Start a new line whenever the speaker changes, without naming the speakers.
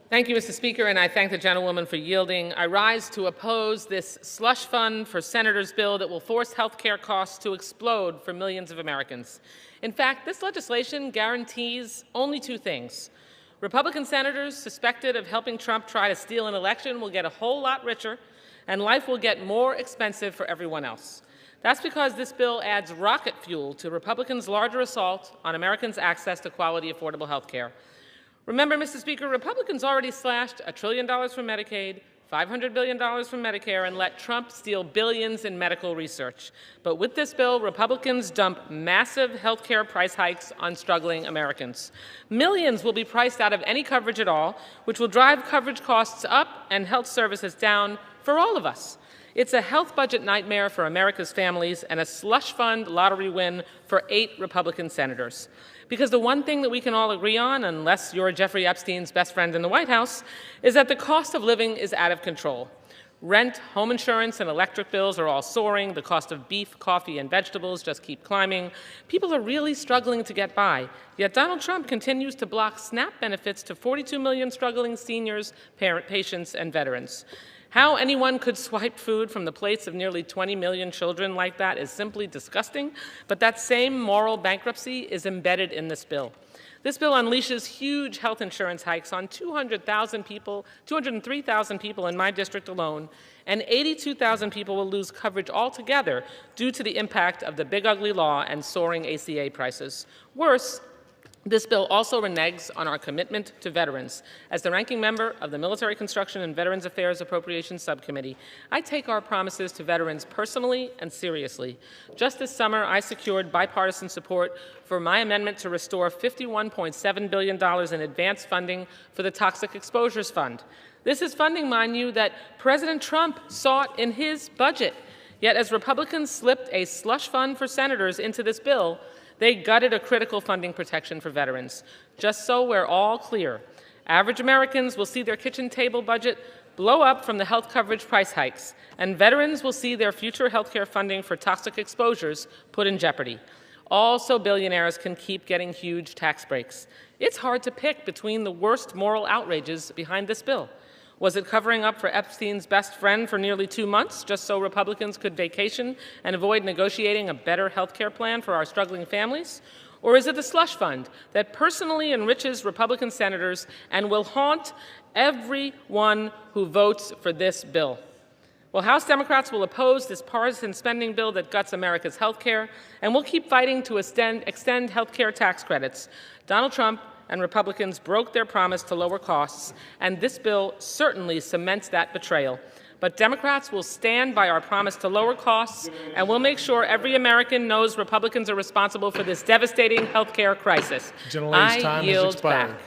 Thank you, Mr. Speaker, and I thank the gentlewoman for yielding. I rise to oppose this slush fund for senators bill that will force health care costs to explode for millions of Americans. In fact, this legislation guarantees only two things. Republican senators suspected of helping Trump try to steal an election will get a whole lot richer, and life will get more expensive for everyone else. That's because this bill adds rocket fuel to Republicans' larger assault on Americans' access to quality, affordable health care. Remember, Mr. Speaker, Republicans already slashed $1 trillion from Medicaid, $500 billion from Medicare, and let Trump steal billions in medical research. But with this bill, Republicans dump massive health care price hikes on struggling Americans. Millions will be priced out of any coverage at all, which will drive coverage costs up and health services down for all of us. It's a health budget nightmare for America's families and a slush fund lottery win for 8 Republican senators. Because the one thing that we can all agree on, unless you're Jeffrey Epstein's best friend in the White House, is that the cost of living is out of control. Rent, home insurance, and electric bills are all soaring. The cost of beef, coffee, and vegetables just keep climbing. People are really struggling to get by. Yet Donald Trump continues to block SNAP benefits to 42 million struggling seniors, patients, and veterans. How anyone could swipe food from the plates of nearly 20 million children like that is simply disgusting, but that same moral bankruptcy is embedded in this bill. This bill unleashes huge health insurance hikes on 203,000 people in my district alone, and 82,000 people will lose coverage altogether due to the impact of the big ugly law and soaring ACA prices. Worse, this bill also reneges on our commitment to veterans. As the ranking member of the Military Construction and Veterans Affairs Appropriations Subcommittee, I take our promises to veterans personally and seriously. Just this summer, I secured bipartisan support for my amendment to restore $51.7 billion in advance funding for the Toxic Exposures Fund. This is funding, mind you, that President Trump sought in his budget. Yet as Republicans slipped a slush fund for senators into this bill, they gutted a critical funding protection for veterans. Just so we're all clear, average Americans will see their kitchen table budget blow up from the health coverage price hikes, and veterans will see their future health care funding for toxic exposures put in jeopardy. Also, billionaires can keep getting huge tax breaks. It's hard to pick between the worst moral outrages behind this bill. Was it covering up for Epstein's best friend for nearly 2 months, just so Republicans could vacation and avoid negotiating a better health care plan for our struggling families? Or is it the slush fund that personally enriches Republican senators and will haunt everyone who votes for this bill? Well, House Democrats will oppose this partisan spending bill that guts America's health care, and we'll keep fighting to extend health care tax credits. Donald Trump and Republicans broke their promise to lower costs, and this bill certainly cements that betrayal. But Democrats will stand by our promise to lower costs, and we'll make sure every American knows Republicans are responsible for this devastating health care crisis.
Gentlelady's time has expired.
Back.